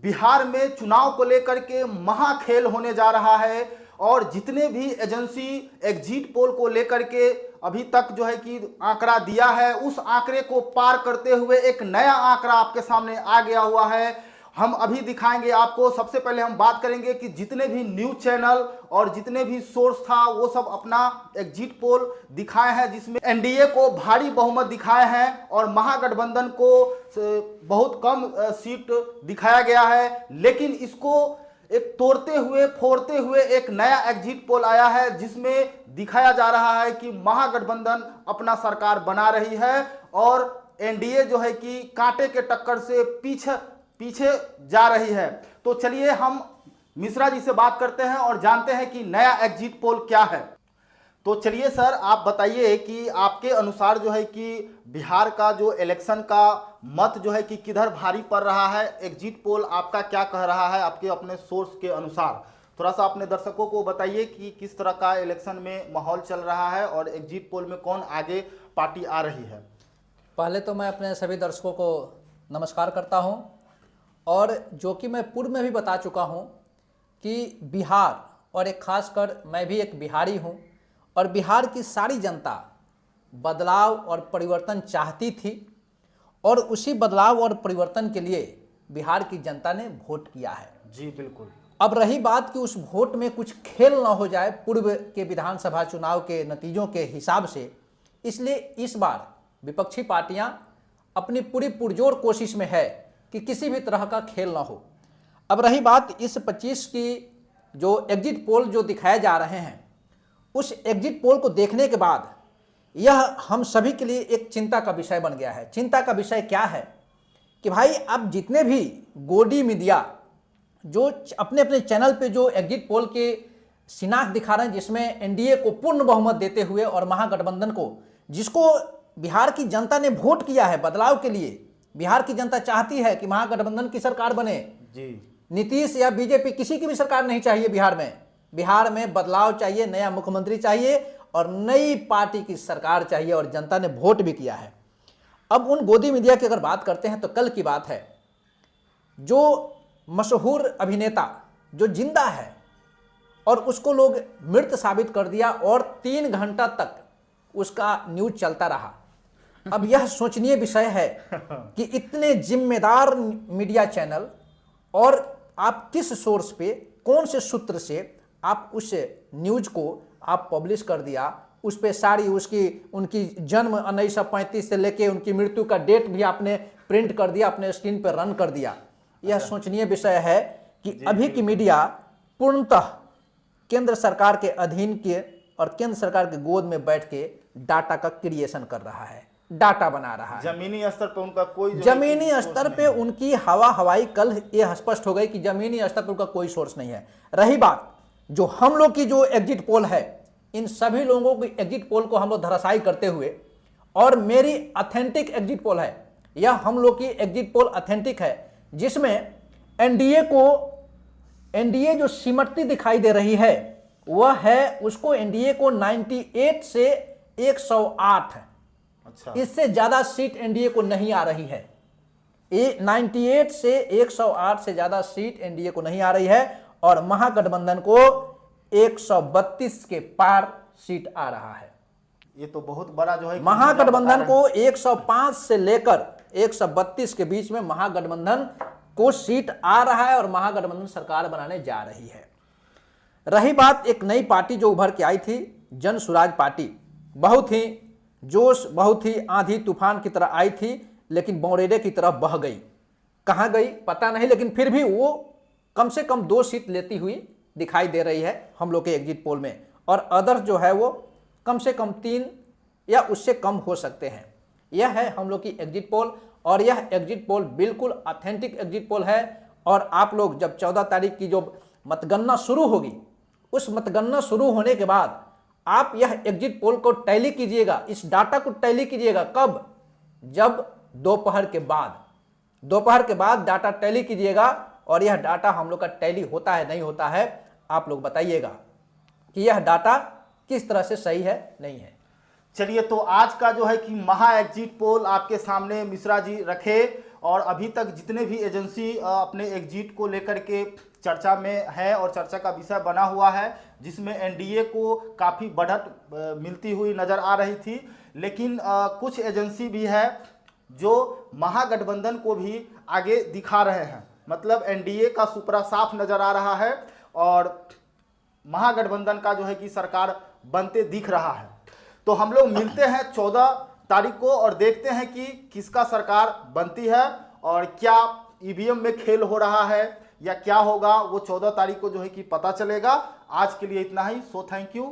बिहार में चुनाव को लेकर के महाखेल होने जा रहा है और जितने भी एजेंसी एग्जिट पोल को लेकर के अभी तक जो है कि आंकड़ा दिया है, उस आंकड़े को पार करते हुए एक नया आंकड़ा आपके सामने आ गया हुआ है। हम अभी दिखाएंगे आपको। सबसे पहले हम बात करेंगे कि जितने भी न्यूज चैनल और जितने भी सोर्स था वो सब अपना एग्जिट पोल दिखाए हैं, जिसमें एनडीए को भारी बहुमत दिखाए हैं और महागठबंधन को बहुत कम सीट दिखाया गया है। लेकिन इसको एक तोड़ते हुए फोड़ते हुए एक नया एग्जिट पोल आया है, जिसमें दिखाया जा रहा है कि महागठबंधन अपना सरकार बना रही है और एनडीए जो है कि कांटे के टक्कर से पीछे जा रही है। तो चलिए हम मिश्रा जी से बात करते हैं और जानते हैं कि नया एग्जिट पोल क्या है। तो चलिए सर, आप बताइए कि आपके अनुसार जो है कि बिहार का जो इलेक्शन का मत जो है कि किधर भारी पड़ रहा है, एग्जिट पोल आपका क्या कह रहा है आपके अपने सोर्स के अनुसार। थोड़ा सा अपने दर्शकों को बताइए कि किस तरह का इलेक्शन में माहौल चल रहा है और एग्जिट पोल में कौन आगे पार्टी आ रही है। पहले तो मैं अपने सभी दर्शकों को नमस्कार करता हूं और जो कि मैं पूर्व में भी बता चुका हूं कि बिहार और एक खासकर मैं भी एक बिहारी हूं और बिहार की सारी जनता बदलाव और परिवर्तन चाहती थी और उसी बदलाव और परिवर्तन के लिए बिहार की जनता ने वोट किया है। जी बिल्कुल। अब रही बात कि उस वोट में कुछ खेल ना हो जाए पूर्व के विधानसभा चुनाव के नतीजों के हिसाब से, इसलिए इस बार विपक्षी पार्टियां अपनी पूरी पुरजोर कोशिश में है कि किसी भी तरह का खेल ना हो। अब रही बात इस 25 की जो एग्जिट पोल जो दिखाए जा रहे हैं, उस एग्जिट पोल को देखने के बाद यह हम सभी के लिए एक चिंता का विषय बन गया है। चिंता का विषय क्या है कि भाई अब जितने भी गोदी मीडिया जो अपने अपने चैनल पे जो एग्जिट पोल के शिनाख्त दिखा रहे हैं, जिसमें एनडीए को पूर्ण बहुमत देते हुए और महागठबंधन को, जिसको बिहार की जनता ने वोट किया है बदलाव के लिए, बिहार की जनता चाहती है कि महागठबंधन की सरकार बने। जी, नीतीश या बीजेपी किसी की भी सरकार नहीं चाहिए बिहार में बदलाव चाहिए, नया मुख्यमंत्री चाहिए और नई पार्टी की सरकार चाहिए और जनता ने वोट भी किया है। अब उन गोदी मीडिया की अगर बात करते हैं तो कल की बात है, जो मशहूर अभिनेता जो जिंदा है और उसको लोग मृत साबित कर दिया और 3 घंटा तक उसका न्यूज चलता रहा। अब यह सोचनीय विषय है कि इतने जिम्मेदार मीडिया चैनल और आप किस सोर्स पे, कौन से सूत्र से आप उस न्यूज को आप पब्लिश कर दिया, उस पे सारी उनकी जन्म 1935 से लेके उनकी मृत्यु का डेट भी आपने प्रिंट कर दिया, अपने स्क्रीन पर रन कर दिया। यह सोचनीय विषय है कि अभी की मीडिया पूर्णतः केंद्र सरकार के अधीन के और केंद्र सरकार के गोद में बैठ के डाटा का क्रिएशन कर रहा है, डाटा बना रहा है। जमीनी स्तर पे उनका कोई जमीनी स्तर पे उनकी हवाई कल ये स्पष्ट हो गई कि जमीनी स्तर पे उनका कोई सोर्स नहीं है। रही बात जो हम लोग की जो एग्जिट पोल है, इन सभी लोगों की एग्जिट पोल को हम लोग धराशायी करते हुए, और मेरी ऑथेंटिक एग्जिट पोल है, यह हम लोग की एग्जिट पोल ऑथेंटिक है, जिसमें एनडीए जो सिमटती दिखाई दे रही है वह है, उसको एनडीए को 98 से 108 है। अच्छा, इससे ज्यादा सीट एनडीए को नहीं आ रही है। 98 से 108 से ज्यादा सीट एनडीए को नहीं आ रही है और महागठबंधन को 132 के पार सीट आ रहा है। ये तो बहुत बड़ा जो है महागठबंधन को 105 से लेकर 132 के बीच में महागठबंधन को सीट आ रहा है और महागठबंधन सरकार बनाने जा रही है। रही बात एक नई पार्टी जो उभर के आई थी, जन सुराज पार्टी, बहुत ही जोश, बहुत ही आंधी तूफान की तरह आई थी, लेकिन बौरेडे की तरह बह गई। कहां गई पता नहीं, लेकिन फिर भी वो कम से कम 2 सीट लेती हुई दिखाई दे रही है हम लोग के एग्जिट पोल में, और अदर्स जो है वो कम से कम 3 या उससे कम हो सकते हैं। यह है हम लोग की एग्जिट पोल और यह एग्जिट पोल बिल्कुल ऑथेंटिक एग्जिट पोल है। और आप लोग जब 14 तारीख की जो मतगणना शुरू होगी, उस मतगणना शुरू होने के बाद आप यह एग्जिट पोल को टैली कीजिएगा, इस डाटा को टैली कीजिएगा। कब? जब दोपहर के बाद डाटा टैली कीजिएगा और यह डाटा हम लोग का टैली होता है नहीं होता है, आप लोग बताइएगा कि यह डाटा किस तरह से सही है नहीं है। चलिए, तो आज का जो है कि महा एग्जिट पोल आपके सामने मिश्रा जी रखे और अभी तक जितने भी एजेंसी अपने एग्जिट को लेकर के चर्चा में है और चर्चा का विषय बना हुआ है, जिसमें एनडीए को काफ़ी बढ़त मिलती हुई नज़र आ रही थी, लेकिन कुछ एजेंसी भी है जो महागठबंधन को भी आगे दिखा रहे हैं। मतलब एनडीए का सुपड़ा साफ नज़र आ रहा है और महागठबंधन का जो है कि सरकार बनते दिख रहा है। तो हम लोग मिलते हैं 14 तारीख को और देखते हैं कि किसका सरकार बनती है और क्या ईवीएम में खेल हो रहा है या क्या होगा, वो 14 तारीख को जो है कि पता चलेगा। आज के लिए इतना ही। So thank you.